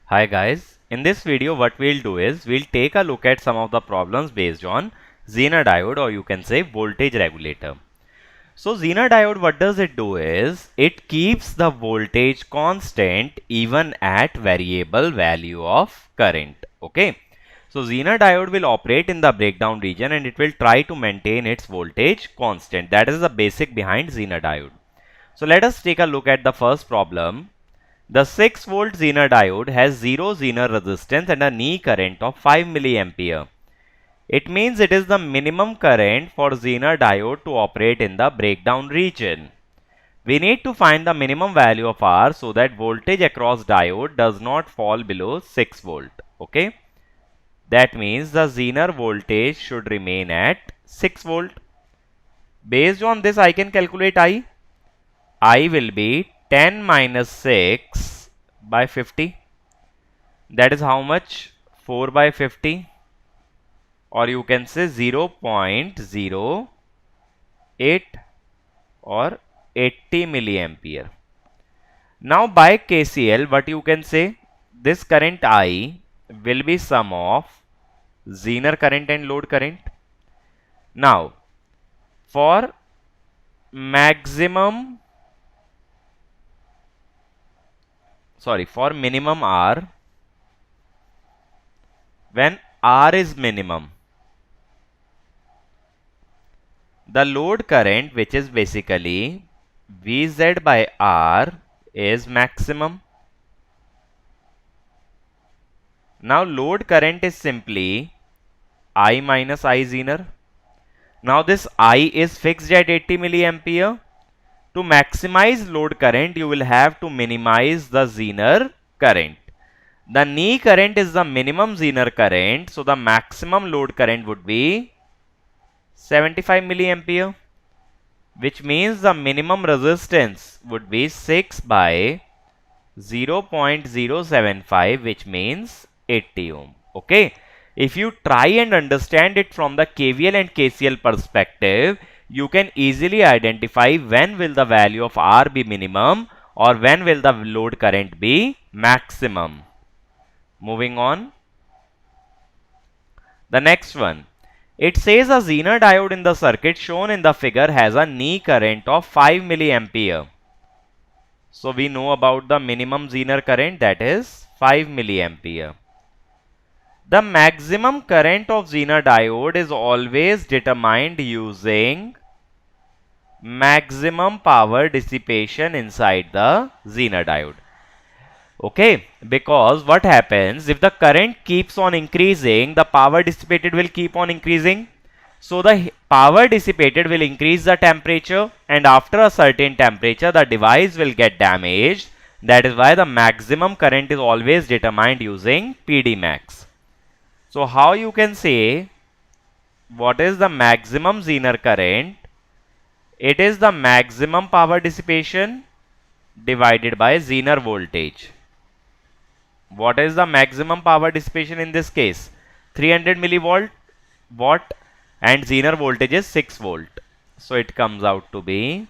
Hi guys, in this video what we'll do is we'll take a look at some of the problems based on Zener diode, or you can say voltage regulator. So Zener diode, what does it do is it keeps the voltage constant even at variable value of current. Okay. So Zener diode will operate in the breakdown region and it will try to maintain its voltage constant. That is the basic behind Zener diode. So let us take a look at the first problem. The 6 volt Zener diode has 0 Zener resistance and a knee current of 5 milliampere. It means it is the minimum current for Zener diode to operate in the breakdown region. We need to find the minimum value of R so that voltage across diode does not fall below 6 volt. Okay. That means the Zener voltage should remain at 6 volt. Based on this, I can calculate I. I will be 10 minus 6 by 50. That is how much? 4 by 50, or you can say 0.08 or 80 milliampere. Now by KCL, what you can say? This current I will be sum of Zener current and load current. Now for minimum R, when R is minimum, the load current, which is basically Vz by R, is maximum. Now load current is simply I minus I Zener. Now this I is fixed at 80 milliampere. To maximize load current, you will have to minimize the Zener current. The knee current is the minimum Zener current, so the maximum load current would be 75 milliampere, which means the minimum resistance would be 6 by 0.075, which means 80 ohm. Okay. If you try and understand it from the KVL and KCL perspective, you can easily identify when will the value of R be minimum or when will the load current be maximum. Moving on. The next one. It says a Zener diode in the circuit shown in the figure has a knee current of 5 milliampere. So we know about the minimum Zener current, that is 5 milliampere. The maximum current of Zener diode is always determined using maximum power dissipation inside the Zener diode. Okay, because what happens if the current keeps on increasing, the power dissipated will keep on increasing. So the power dissipated will increase the temperature, and after a certain temperature the device will get damaged. That is why the maximum current is always determined using PD max. So how you can say what is the maximum Zener current? It is the maximum power dissipation divided by Zener voltage. What is the maximum power dissipation in this case? 300 milliwatt watt, and Zener voltage is 6 volt. So it comes out to be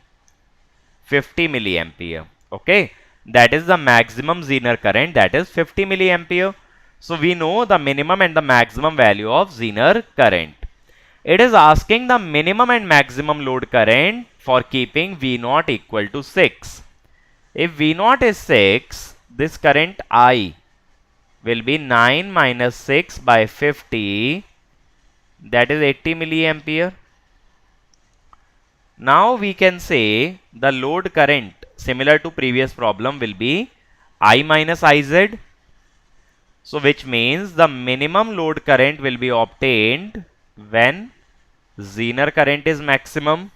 50 milliampere. Okay, that is the maximum Zener current, that is 50 milliampere. So we know the minimum and the maximum value of Zener current. It is asking the minimum and maximum load current for keeping V0 equal to 6. If V0 is 6, this current I will be 9 minus 6 by 50, that is 80 milliampere. Now we can say the load current, similar to previous problem, will be I minus Iz. So which means the minimum load current will be obtained when Zener current is maximum.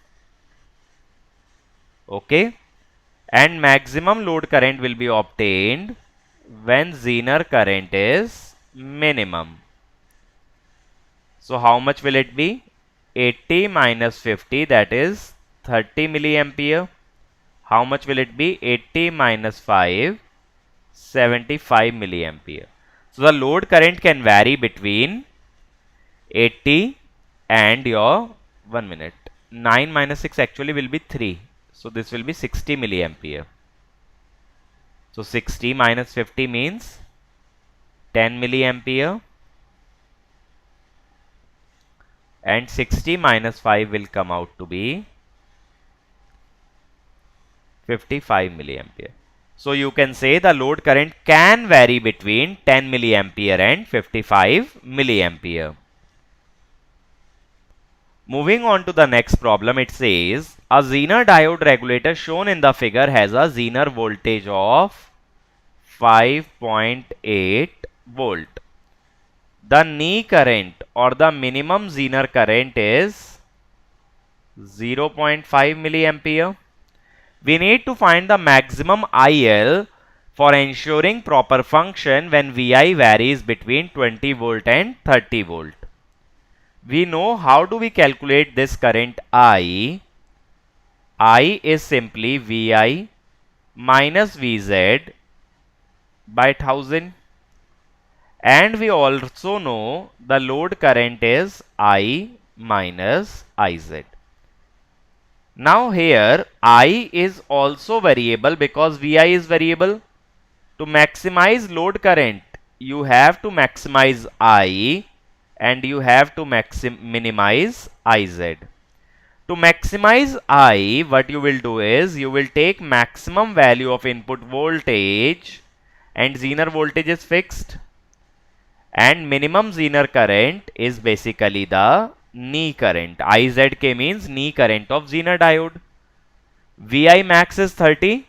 Okay, and maximum load current will be obtained when Zener current is minimum. So how much will it be? 80 minus 50, that is 30 milliampere. How much will it be? 80 minus 5, 75 milliampere. So the load current can vary between 80 and your 1 minute. 9 minus 6 actually will be 3. So this will be 60 milliampere. So 60 minus 50 means 10 milliampere, and 60 minus 5 will come out to be 55 milliampere. So you can say the load current can vary between 10 milliampere and 55 milliampere. Moving on to the next problem, it says a Zener diode regulator shown in the figure has a Zener voltage of 5.8 volt. The knee current or the minimum Zener current is 0.5 milliampere. We need to find the maximum IL for ensuring proper function when Vi varies between 20 volt and 30 volt. We know how do we calculate this current I. I is simply Vi minus Vz by 1000, and we also know the load current is I minus Iz. Now here I is also variable because Vi is variable. To maximize load current, you have to maximize I and you have to minimize Iz. To maximize I, what you will do is you will take maximum value of input voltage, and Zener voltage is fixed, and minimum Zener current is basically the knee current. IZK means knee current of Zener diode. Vi max is 30,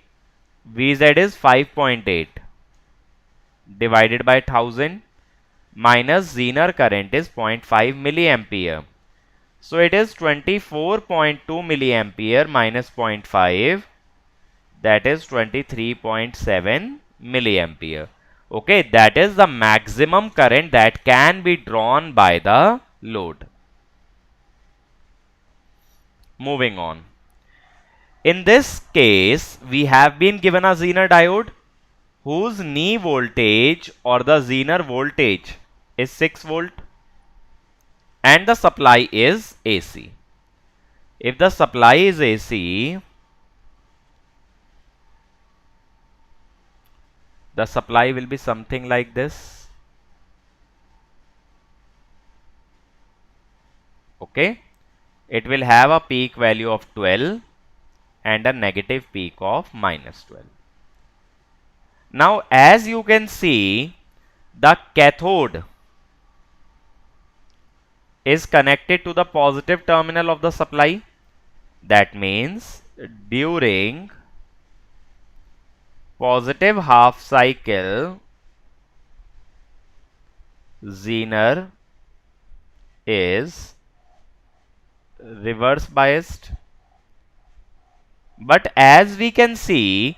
Vz is 5.8 divided by 1000 minus Zener current is 0.5 milliampere. So it is 24.2 milliampere minus 0.5, that is 23.7 milliampere. Okay, that is the maximum current that can be drawn by the load. Moving on. In this case, we have been given a Zener diode whose knee voltage or the Zener voltage is 6 volt and the supply is AC. If the supply is AC, the supply will be something like this. Okay, it will have a peak value of 12 and a negative peak of minus 12. Now as you can see, the cathode is connected to the positive terminal of the supply. That means during positive half cycle, Zener is reverse biased. But as we can see,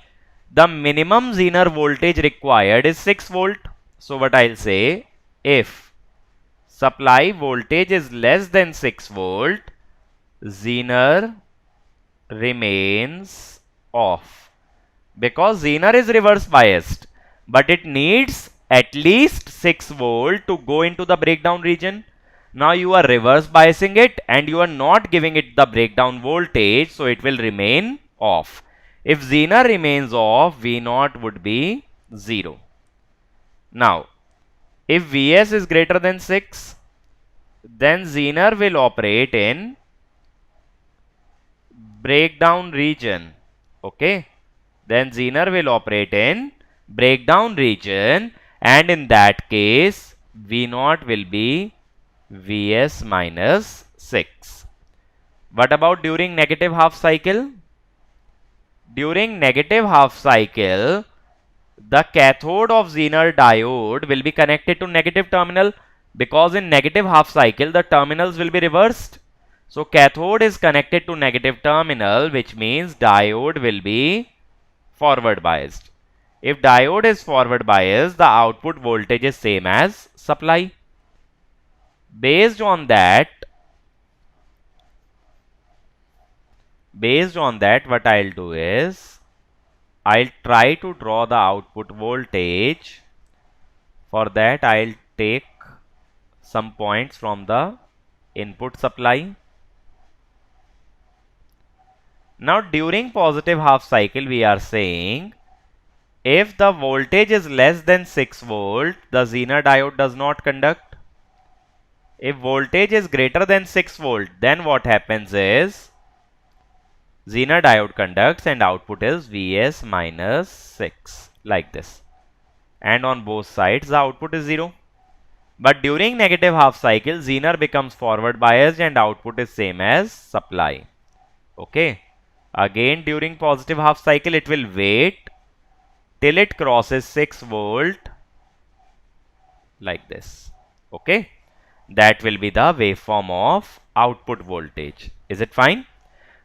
the minimum Zener voltage required is 6 volt. So what I'll say, if supply voltage is less than 6 volt, Zener remains off, because Zener is reverse biased, but it needs at least 6 volt to go into the breakdown region. Now you are reverse biasing it and you are not giving it the breakdown voltage, so it will remain off. If Zener remains off, V0 would be 0. Now, if Vs is greater than 6, then Zener will operate in breakdown region. Okay, then Zener will operate in breakdown region, and in that case V0 will be Vs minus 6. What about during negative half cycle? During negative half cycle, the cathode of Zener diode will be connected to negative terminal, because in negative half cycle the terminals will be reversed. So cathode is connected to negative terminal, which means diode will be forward biased. If diode is forward biased, the output voltage is same as supply. Based on that, what I'll do is I'll try to draw the output voltage. For that, I'll take some points from the input supply. Now during positive half cycle, we are saying If the voltage is less than 6 volt, the Zener diode does not conduct. If voltage is greater than 6 volt, then what happens is Zener diode conducts and output is Vs minus 6 like this. And on both sides the output is 0. But during negative half cycle, Zener becomes forward biased and output is same as supply. Okay. Again, during positive half cycle, it will wait till it crosses 6 volt like this. Okay. That will be the waveform of output voltage. Is it fine?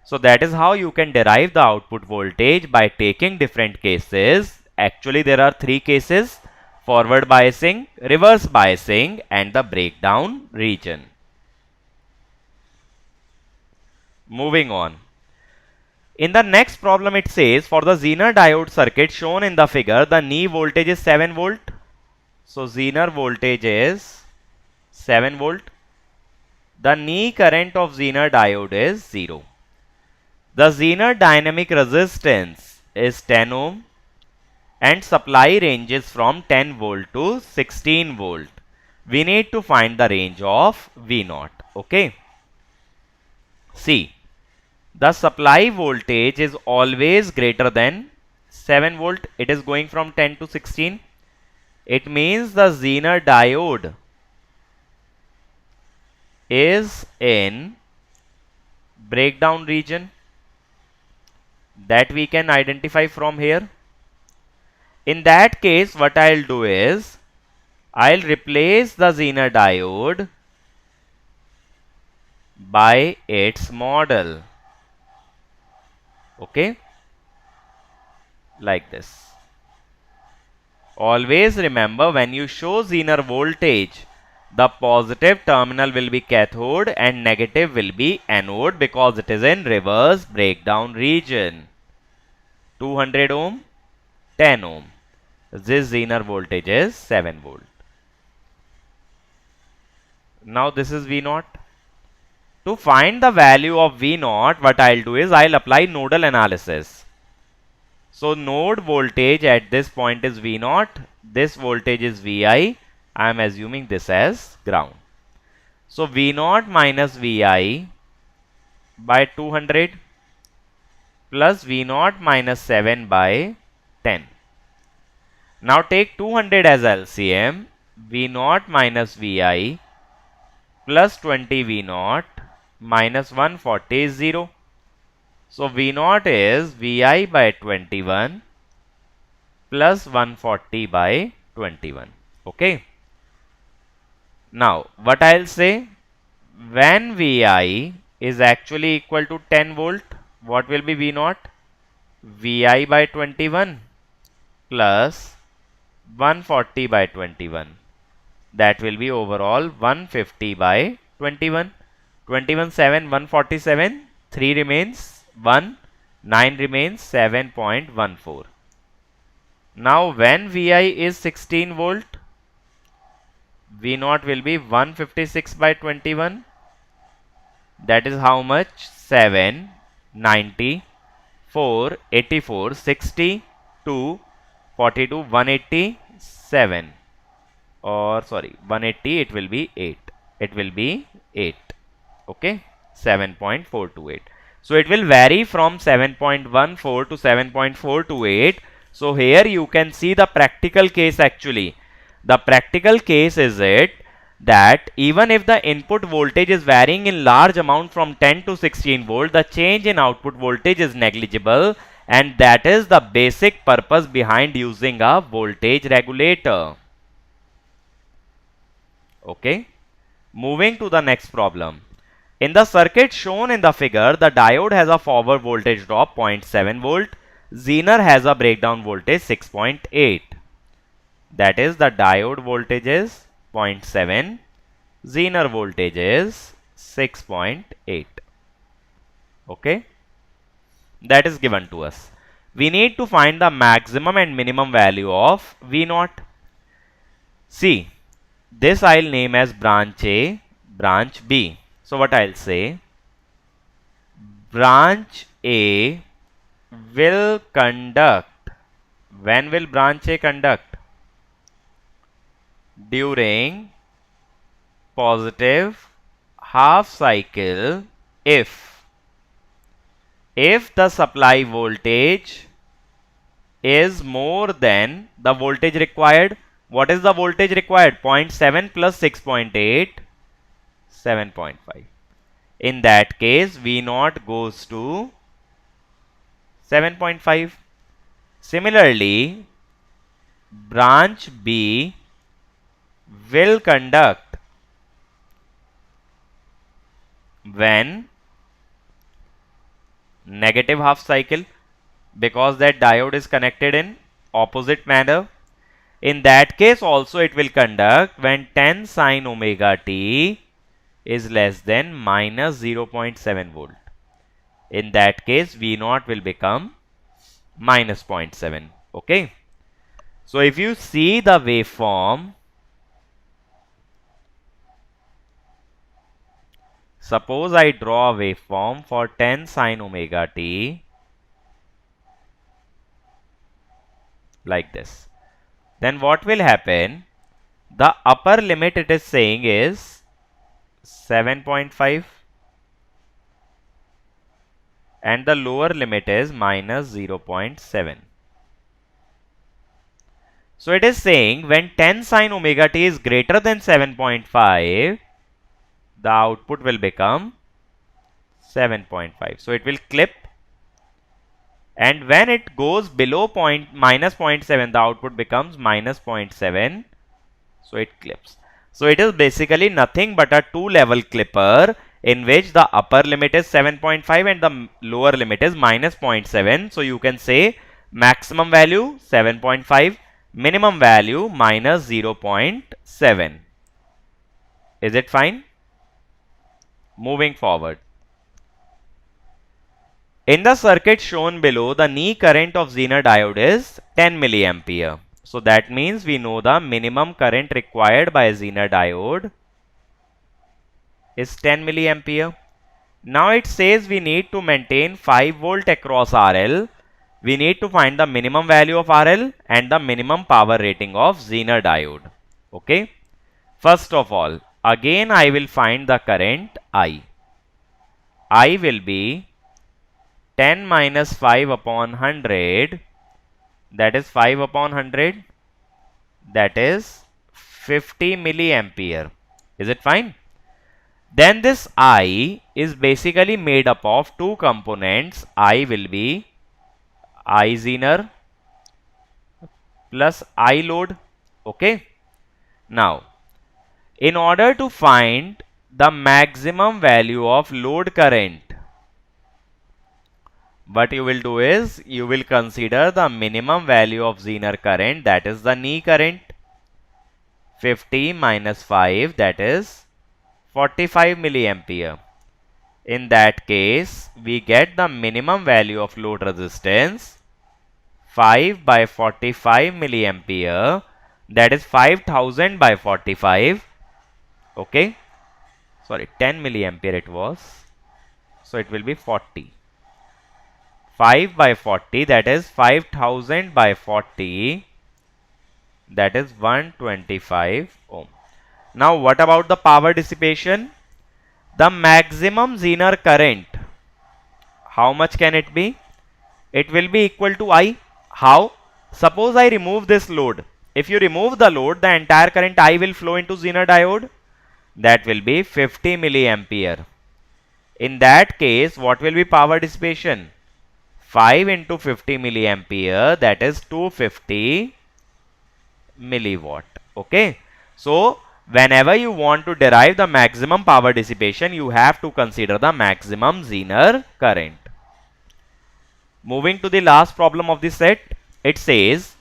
So that is how you can derive the output voltage by taking different cases. Actually, there are 3 cases: forward biasing, reverse biasing, and the breakdown region. Moving on. In the next problem, it says for the Zener diode circuit shown in the figure, the knee voltage is 7 volt. So Zener voltage is 7 volt. The knee current of Zener diode is 0. The Zener dynamic resistance is 10 ohm and supply ranges from 10 volt to 16 volt. We need to find the range of V0. Okay. See, the supply voltage is always greater than 7 volt. It is going from 10 to 16. It means the Zener diode is in breakdown region. That we can identify from here. In that case, what I'll do is, I'll replace the Zener diode by its model. Okay, like this. Always remember, when you show Zener voltage, the positive terminal will be cathode and negative will be anode, because it is in reverse breakdown region. 200 ohm, 10 ohm. This Zener voltage is 7 volt. Now this is V0. To find the value of V0, what I'll do is I'll apply nodal analysis. So node voltage at this point is V0. This voltage is Vi. I am assuming this as ground. So V0 minus Vi by 200 plus V0 minus 7 by 10. Now take 200 as LCM. V0 minus Vi plus 20 V0 minus 140 is 0. So V0 is Vi by 21 plus 140 by 21. Okay. Now what I'll say, when Vi is actually equal to 10 volt, what will be V0? Vi by 21 plus 140 by 21. That will be overall 150 by 21. 21, 7, 147, 3 remains, 1, 9 remains, 7.14. Now when Vi is 16 volt, V0 will be 156 by 21. That is how much? 7, 90, 4, 84, 60, 2, 42, 187. Or sorry, 180, it will be 8. It will be 8. Okay, 7.428. So it will vary from 7.14 to 7.428. So here you can see the practical case actually. The practical case is it that even if the input voltage is varying in large amount from 10 to 16 volt, the change in output voltage is negligible, and that is the basic purpose behind using a voltage regulator. Okay, moving to the next problem. In the circuit shown in the figure, the diode has a forward voltage drop 0.7 volt. Zener has a breakdown voltage 6.8. That is, the diode voltage is 0.7. Zener voltage is 6.8. Okay. That is given to us. We need to find the maximum and minimum value of V0. See, this I'll name as branch A, branch B. So what I'll say, branch A will conduct When will branch A conduct? During positive half cycle if the supply voltage is more than the voltage required. What is the voltage required? 0.7 plus 6.8, 7.5. In that case, V naught goes to 7.5. Similarly, branch B will conduct when negative half cycle, because that diode is connected in opposite manner. In that case also it will conduct when 10 sine omega t is less than minus 0.7 volt. In that case V naught will become minus 0.7. Okay. So if you see the waveform, suppose I draw a waveform for 10 sine omega t like this. Then what will happen? The upper limit it is saying is 7.5 and the lower limit is minus 0.7. So it is saying when 10 sine omega t is greater than 7.5, the output will become 7.5. So it will clip, and when it goes below minus 0.7, the output becomes minus 0.7. So it clips. So it is basically nothing but a two-level clipper in which the upper limit is 7.5 and the lower limit is minus 0.7. So you can say maximum value 7.5, minimum value minus 0.7. Is it fine? Moving forward. In the circuit shown below, the knee current of Zener diode is 10 milliampere. So that means we know the minimum current required by Zener diode is 10 milliampere. Now it says we need to maintain 5 volt across RL. We need to find the minimum value of RL and the minimum power rating of Zener diode. Okay. First of all, again I will find the current I. I will be 10 minus 5 upon 100, that is 5 upon 100, that is 50 milliampere. Is it fine? Then this I is basically made up of two components. I will be I Zener plus I load. Okay. Now, in order to find the maximum value of load current, what you will do is you will consider the minimum value of Zener current, that is the knee current. 50 minus 5, that is 45 milliampere. In that case, we get the minimum value of load resistance 5 by 45 milliampere, that is 5000 by 45. Okay. Sorry, 10 milliampere it was. So it will be 40. 5 by 40, that is 5000 by 40, that is 125 ohm. Now what about the power dissipation? The maximum Zener current, how much can it be? It will be equal to I. How? Suppose I remove this load. If you remove the load, the entire current I will flow into Zener diode. That will be 50 milliampere. In that case, what will be power dissipation? 5 into 50 milliampere, that is 250 milliwatt. Okay. So, whenever you want to derive the maximum power dissipation, you have to consider the maximum Zener current. Moving to the last problem of the set, it says,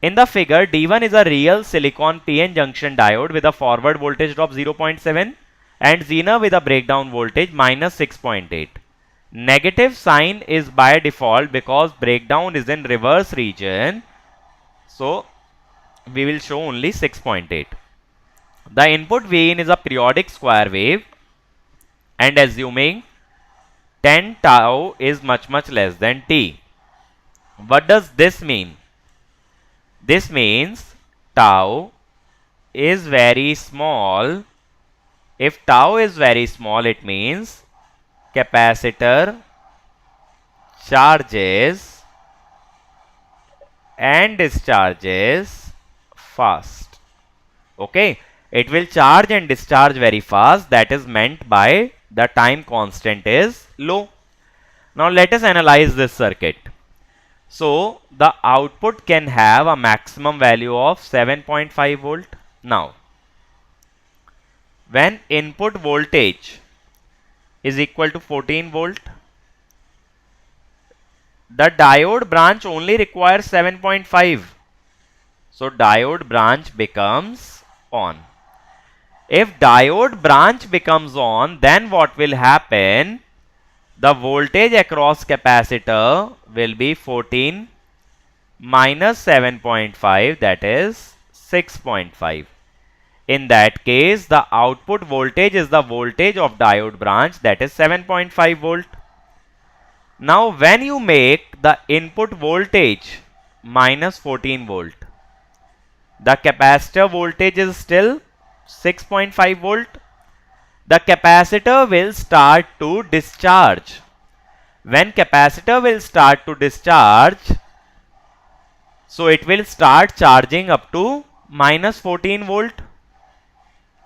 in the figure, D1 is a real silicon PN junction diode with a forward voltage drop 0.7 and Zener with a breakdown voltage minus 6.8. Negative sign is by default because breakdown is in reverse region. So, we will show only 6.8. The input Vin is a periodic square wave, and assuming 10 tau is much less than t. What does this mean? This means tau is very small. If tau is very small, it means capacitor charges and discharges fast. Okay, it will charge and discharge very fast. That is meant by the time constant is low. Now let us analyze this circuit. So the output can have a maximum value of 7.5 volt. Now when input voltage is equal to 14 volt, the diode branch only requires 7.5. So diode branch becomes on. If diode branch becomes on, then what will happen? The voltage across capacitor will be 14 minus 7.5, that is 6.5. In that case, the output voltage is the voltage of diode branch, that is 7.5 volt. Now when you make the input voltage minus 14 volt, the capacitor voltage is still 6.5 volt. The capacitor will start to discharge. When capacitor will start to discharge, so it will start charging up to minus 14 volt.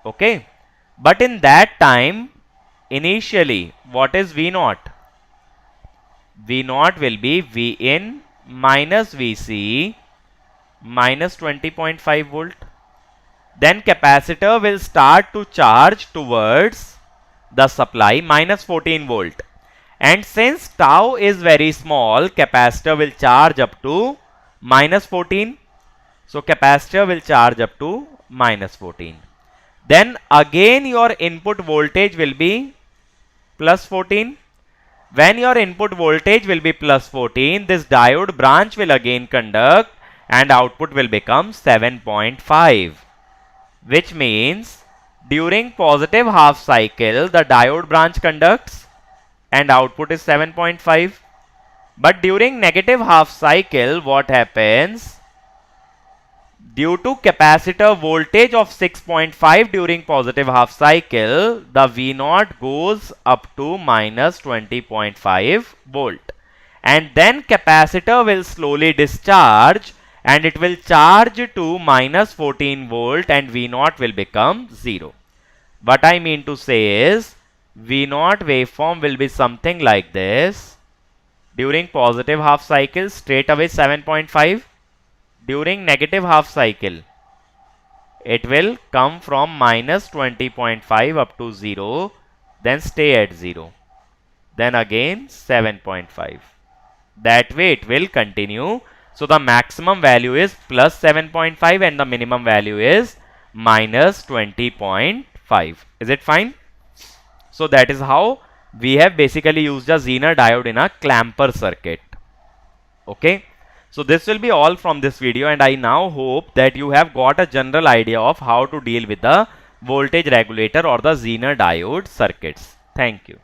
Okay. But in that time, initially, what is V0? V0 will be Vin minus Vc minus 20.5 volt. Then capacitor will start to charge towards the supply minus 14 volt. And since tau is very small, capacitor will charge up to minus 14. So capacitor will charge up to minus 14. Then again your input voltage will be plus 14. When your input voltage will be plus 14, this diode branch will again conduct and output will become 7.5. Which means during positive half cycle, the diode branch conducts and output is 7.5. But during negative half cycle, what happens? Due to capacitor voltage of 6.5 during positive half cycle, the V0 goes up to minus 20.5 volt. And then capacitor will slowly discharge and it will charge to minus 14 volt and V0 will become 0. What I mean to say is, V0 waveform will be something like this. During positive half cycle, straight away 7.5. During negative half cycle, it will come from minus 20.5 up to 0, then stay at 0. Then again 7.5. That way it will continue. So the maximum value is plus 7.5 and the minimum value is minus 20.5. Is it fine? So that is how we have basically used a Zener diode in a clamper circuit. Okay. So this will be all from this video, and I now hope that you have got a general idea of how to deal with the voltage regulator or the Zener diode circuits. Thank you.